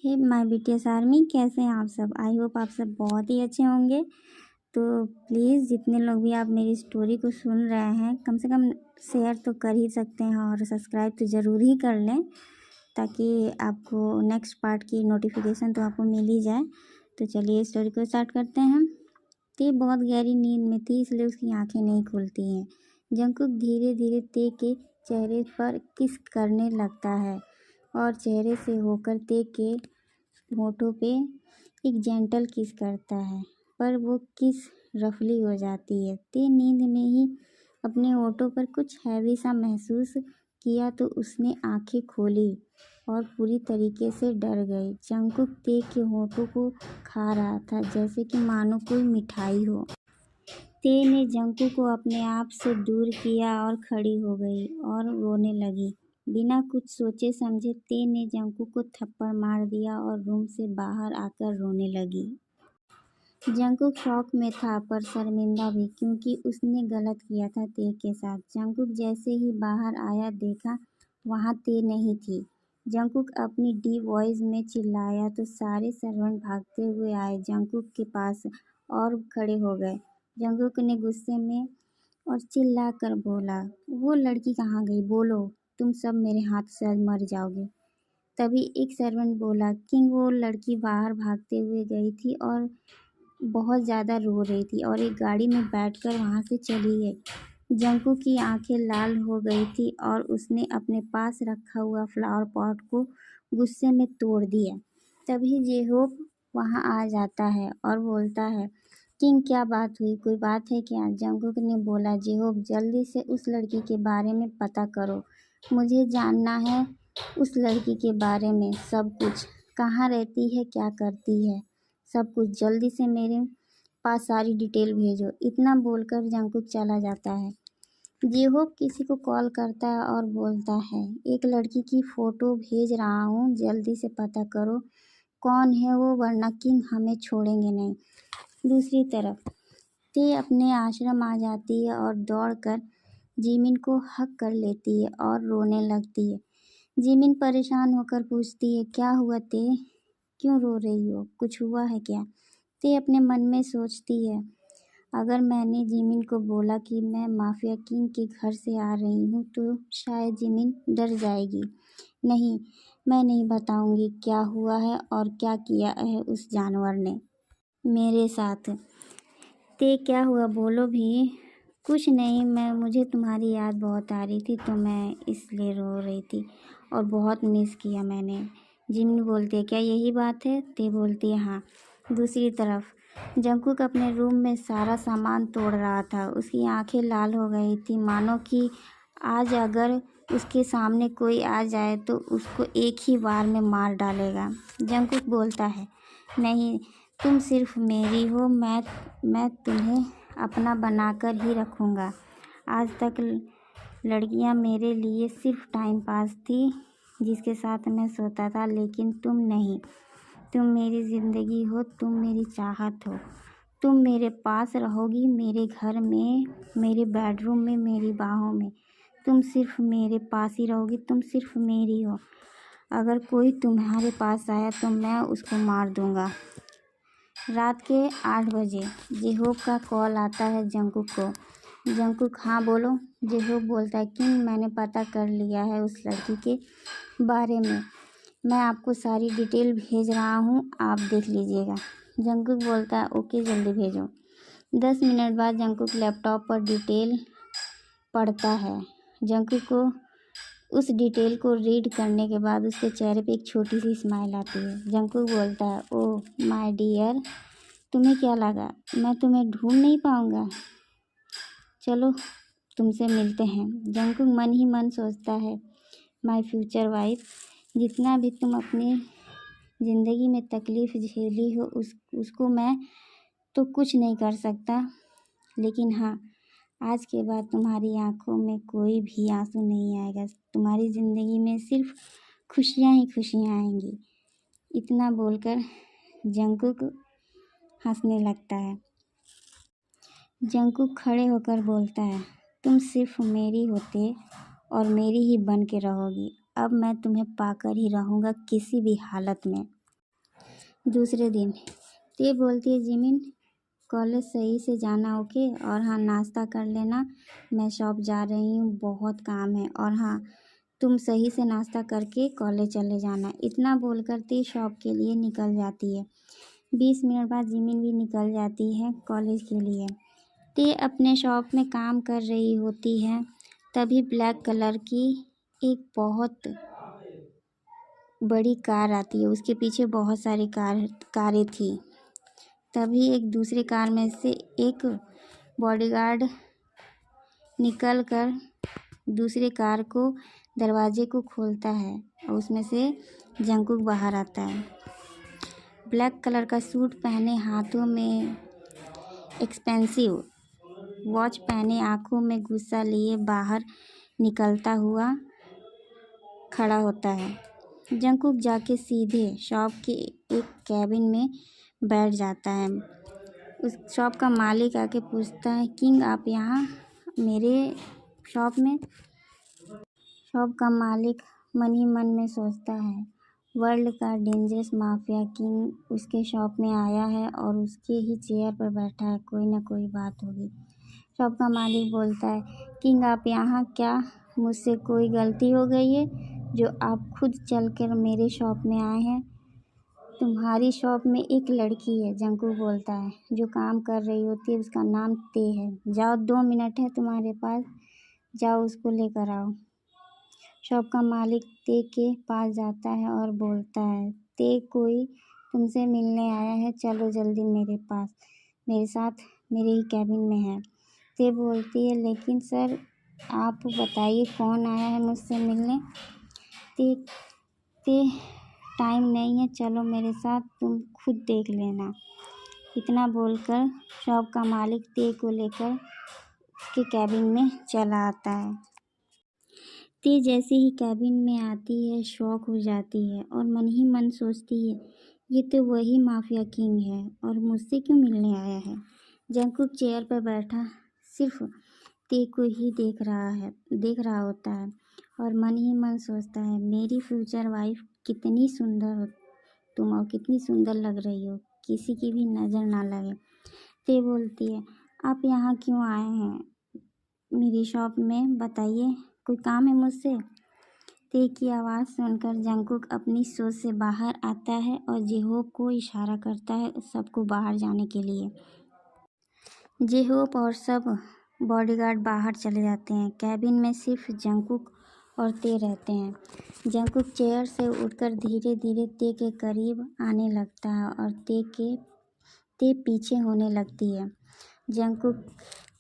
Hey my BTS army, कैसे हैं आप सब। आई होप आप सब बहुत ही अच्छे होंगे। तो प्लीज़ जितने लोग भी आप मेरी स्टोरी को सुन रहे हैं, कम से कम शेयर तो कर ही सकते हैं और सब्सक्राइब तो ज़रूर ही कर लें, ताकि आपको नेक्स्ट पार्ट की नोटिफिकेशन तो आपको मिल ही जाए। तो चलिए स्टोरी को स्टार्ट करते हैं। ते बहुत गहरी नींद में थी, इसलिए उसकी आंखें नहीं खुलती हैं। जंकुक धीरे धीरे ते के चेहरे पर किस करने लगता है और चेहरे से होकर ते के होठों पे एक जेंटल किस करता है, पर वो किस रफली हो जाती है। ते नींद में ही अपने होठों पर कुछ हैवी सा महसूस किया तो उसने आंखें खोली और पूरी तरीके से डर गई। जंकुक ते के होठों को खा रहा था, जैसे कि मानो कोई मिठाई हो। ते ने जंकुक को अपने आप से दूर किया और खड़ी हो गई और रोने लगी। बिना कुछ सोचे समझे ते ने जंकुक को थप्पड़ मार दिया और रूम से बाहर आकर रोने लगी। जंकुक शॉक में था पर शर्मिंदा भी, क्योंकि उसने गलत किया था ते के साथ। जंकुक जैसे ही बाहर आया, देखा वहाँ ते नहीं थी। जंकुक अपनी डीप वॉइस में चिल्लाया तो सारे सर्वेंट भागते हुए आए जंकुक के पास और खड़े हो गए। जंकुक ने गुस्से में और चिल्ला कर बोला, वो लड़की कहाँ गई? बोलो, तुम सब मेरे हाथ से आज मर जाओगे। तभी एक सर्वेंट बोला, किंग, वो लड़की बाहर भागते हुए गई थी और बहुत ज़्यादा रो रही थी और एक गाड़ी में बैठकर वहाँ से चली गई। जंकुक की आंखें लाल हो गई थी और उसने अपने पास रखा हुआ फ्लावर पॉट को गुस्से में तोड़ दिया। तभी जेहोप वहाँ आ जाता है और बोलता है, किंग, क्या बात हुई? कोई बात है क्या? जंकुक ने बोला, जेहोप, जल्दी से उस लड़की के बारे में पता करो। मुझे जानना है उस लड़की के बारे में सब कुछ। कहाँ रहती है, क्या करती है, सब कुछ जल्दी से मेरे पास सारी डिटेल भेजो। इतना बोलकर जंकुक चला जाता है। जेहोप किसी को कॉल करता है और बोलता है, एक लड़की की फ़ोटो भेज रहा हूँ, जल्दी से पता करो कौन है वो, वरना किंग हमें छोड़ेंगे नहीं। दूसरी तरफ ते अपने आश्रम आ जाती है और दौड़कर जिमिन को हक कर लेती है और रोने लगती है। जिमिन परेशान होकर पूछती है, क्या हुआ ते? क्यों रो रही हो? कुछ हुआ है क्या? ते अपने मन में सोचती है, अगर मैंने जिमिन को बोला कि मैं माफिया किंग के घर से आ रही हूँ तो शायद जिमिन डर जाएगी। नहीं, मैं नहीं बताऊंगी क्या हुआ है और क्या किया है उस जानवर ने मेरे साथ। ते, क्या हुआ? बोलो भी। कुछ नहीं, मुझे तुम्हारी याद बहुत आ रही थी तो मैं इसलिए रो रही थी और बहुत मिस किया मैंने। जिमिन बोलती है, क्या यही बात है? ते बोलती है, हाँ। दूसरी तरफ जंकुक अपने रूम में सारा सामान तोड़ रहा था। उसकी आंखें लाल हो गई थी, मानो कि आज अगर उसके सामने कोई आ जाए तो उसको एक ही बार में मार डालेगा। जंकुक बोलता है, नहीं, तुम सिर्फ मेरी हो, मैं तुम्हें अपना बनाकर ही रखूँगा। आज तक लड़कियां मेरे लिए सिर्फ टाइम पास थी जिसके साथ मैं सोता था, लेकिन तुम नहीं। तुम मेरी ज़िंदगी हो, तुम मेरी चाहत हो। तुम मेरे पास रहोगी, मेरे घर में, मेरे बेडरूम में, मेरी बाहों में। तुम सिर्फ मेरे पास ही रहोगी, तुम सिर्फ मेरी हो। अगर कोई तुम्हारे पास आया तो मैं उसको मार दूँगा। रात के 8 बजे जेहोप का कॉल आता है जंकुक को। जंकुक, हाँ बोलो। जेहोप बोलता है, किंग, मैंने पता कर लिया है उस लड़की के बारे में। मैं आपको सारी डिटेल भेज रहा हूँ, आप देख लीजिएगा। जंकुक बोलता है, ओके, जल्दी भेजो। 10 मिनट बाद जंकुक लैपटॉप पर डिटेल पढ़ता है। जंकुक को उस डिटेल को रीड करने के बाद उसके चेहरे पे एक छोटी सी स्माइल आती है। जंकुक बोलता है, ओह माय डियर, तुम्हें क्या लगा मैं तुम्हें ढूंढ नहीं पाऊँगा? चलो तुमसे मिलते हैं। जंकुक मन ही मन सोचता है, माय फ्यूचर वाइफ, जितना भी तुम अपनी ज़िंदगी में तकलीफ़ झेली हो उसको मैं तो कुछ नहीं कर सकता, लेकिन हाँ, आज के बाद तुम्हारी आंखों में कोई भी आंसू नहीं आएगा। तुम्हारी ज़िंदगी में सिर्फ खुशियाँ ही खुशियाँ आएंगी। इतना बोलकर जंकुक हंसने लगता है। जंकुक खड़े होकर बोलता है, तुम सिर्फ मेरी होते और मेरी ही बन के रहोगी। अब मैं तुम्हें पाकर ही रहूँगा किसी भी हालत में। दूसरे दिन ते बोलती है जिमिन कॉलेज सही से जाना ओके, और हाँ नाश्ता कर लेना, मैं शॉप जा रही हूँ, बहुत काम है, और हाँ तुम सही से नाश्ता करके कॉलेज चले जाना। इतना बोलकर ते शॉप के लिए निकल जाती है। 20 मिनट बाद जिमिन भी निकल जाती है कॉलेज के लिए। ते अपने शॉप में काम कर रही होती है, तभी ब्लैक कलर की एक बहुत बड़ी कार आती है। उसके पीछे बहुत सारी कारें थी। तभी एक दूसरी कार में से एक बॉडीगार्ड निकल कर दूसरे कार को दरवाजे को खोलता है और उसमें से जंगकुक बाहर आता है। ब्लैक कलर का सूट पहने, हाथों में एक्सपेंसिव वॉच पहने, आंखों में गुस्सा लिए बाहर निकलता हुआ खड़ा होता है। जंगकुक जाके सीधे शॉप के एक कैबिन में बैठ जाता है। उस शॉप का मालिक आके पूछता है, किंग आप यहाँ मेरे शॉप में? शॉप का मालिक मन ही मन में सोचता है, वर्ल्ड का डेंजरस माफिया किंग उसके शॉप में आया है और उसके ही चेयर पर बैठा है, कोई ना कोई बात होगी। शॉप का मालिक बोलता है, किंग आप यहाँ क्या, मुझसे कोई गलती हो गई है जो आप खुद चलकर मेरे शॉप में आए हैं? तुम्हारी शॉप में एक लड़की है, जंगकुक बोलता है, जो काम कर रही होती है, उसका नाम ते है। जाओ 2 मिनट है तुम्हारे पास, जाओ उसको लेकर आओ। शॉप का मालिक ते के पास जाता है और बोलता है, ते कोई तुमसे मिलने आया है, चलो जल्दी मेरे पास, मेरे साथ मेरे ही कैबिन में है। ते बोलती है, लेकिन सर आप बताइए कौन आया है मुझसे मिलने? ते टाइम नहीं है, चलो मेरे साथ, तुम खुद देख लेना। इतना बोलकर शॉप का मालिक ते को लेकर उसके कैबिन में चला आता है। ते जैसे ही कैबिन में आती है शॉक हो जाती है और मन ही मन सोचती है, ये तो वही माफिया किंग है और मुझसे क्यों मिलने आया है। जंगकुक चेयर पर बैठा सिर्फ ते को ही देख रहा होता है और मन ही मन सोचता है, मेरी फ्यूचर वाइफ कितनी सुंदर हो तुम, और कितनी सुंदर लग रही हो, किसी की भी नज़र ना लगे। ते बोलती है, आप यहाँ क्यों आए हैं मेरी शॉप में, बताइए कोई काम है मुझसे? ते की आवाज़ सुनकर जंगकुक अपनी सोच से बाहर आता है और जेहोप को इशारा करता है सबको बाहर जाने के लिए। जेहोप और सब बॉडीगार्ड बाहर चले जाते हैं। कैबिन में सिर्फ जंगकुक और ते रहते हैं। जंगकुक चेयर से उठकर धीरे धीरे ते के करीब आने लगता है और ते पीछे होने लगती है। जंगकुक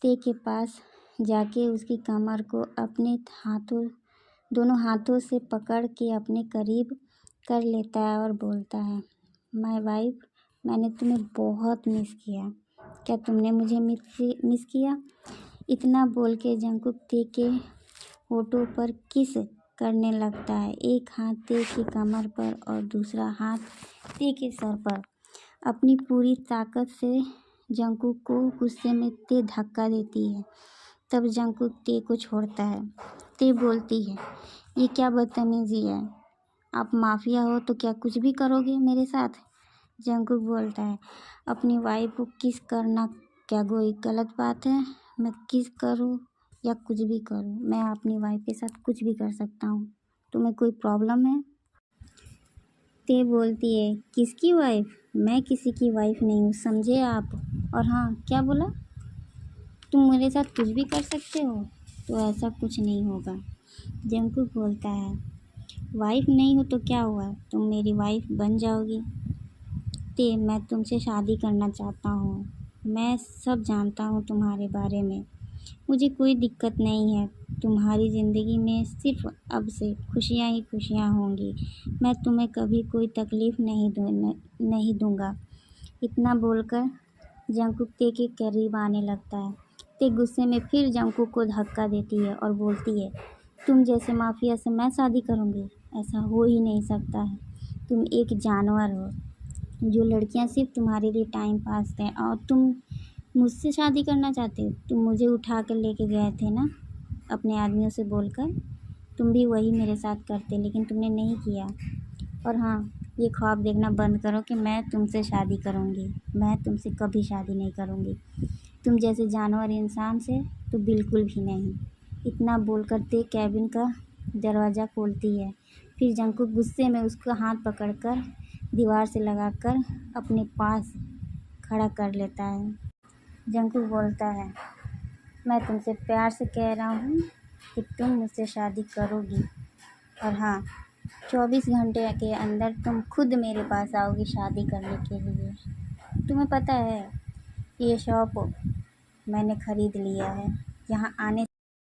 ते के पास जाके उसकी कमर को अपने दोनों हाथों से पकड़ के अपने करीब कर लेता है और बोलता है, माय वाइफ, मैंने तुम्हें बहुत मिस किया, क्या तुमने मुझे मिस किया? इतना बोल के जंगकुक ते के होठों पर किस करने लगता है, एक हाथ ते की कमर पर और दूसरा हाथ ते के सर पर। अपनी पूरी ताकत से जंगकुक को गुस्से में ते धक्का देती है। तब जंगकुक ते को छोड़ता है। ते बोलती है, ये क्या बदतमीजी है, आप माफिया हो तो क्या कुछ भी करोगे मेरे साथ? जंगकुक बोलता है, अपनी वाइफ को किस करना क्या कोई गलत बात है? मैं किस करूं या कुछ भी करूं, मैं अपनी वाइफ के साथ कुछ भी कर सकता हूं, तुम्हें कोई प्रॉब्लम है? ते बोलती है, किसकी वाइफ? मैं किसी की वाइफ नहीं हूँ, समझे आप? और हाँ, क्या बोला? तुम मेरे साथ कुछ भी कर सकते हो? तो ऐसा कुछ नहीं होगा। जंगकुक बोलता है, वाइफ नहीं हो तो क्या हुआ, तुम मेरी वाइफ बन जाओगी। ते मैं तुमसे शादी करना चाहता हूँ, मैं सब जानता हूँ तुम्हारे बारे में, मुझे कोई दिक्कत नहीं है, तुम्हारी ज़िंदगी में सिर्फ अब से खुशियाँ ही खुशियाँ होंगी, मैं तुम्हें कभी कोई तकलीफ़ नहीं दूँगा। इतना बोलकर जंगकुक ते के करीब आने लगता है। ते गुस्से में फिर जंगकुक को धक्का देती है और बोलती है, तुम जैसे माफिया से मैं शादी करूँगी? ऐसा हो ही नहीं सकता है, तुम एक जानवर हो, जो लड़कियां सिर्फ तुम्हारे लिए टाइम पास हैं, और तुम मुझसे शादी करना चाहते हो? तुम मुझे उठा कर लेके गए थे ना अपने आदमियों से बोलकर, तुम भी वही मेरे साथ करते, लेकिन तुमने नहीं किया। और हाँ, ये ख्वाब देखना बंद करो कि मैं तुमसे शादी करूँगी। मैं तुमसे कभी शादी नहीं करूँगी, तुम जैसे जानवर इंसान से तो बिल्कुल भी नहीं। इतना बोलकर ते कैबिन का दरवाज़ा खोलती है। फिर जंकुक गुस्से में उसका हाथ पकड़कर दीवार से लगाकर अपने पास खड़ा कर लेता है। जंकुक बोलता है, मैं तुमसे प्यार से कह रहा हूँ कि तुम मुझसे शादी करोगी, और हाँ, 24 घंटे के अंदर तुम खुद मेरे पास आओगी शादी करने के लिए। तुम्हें पता है ये शॉप मैंने ख़रीद लिया है, यहाँ आने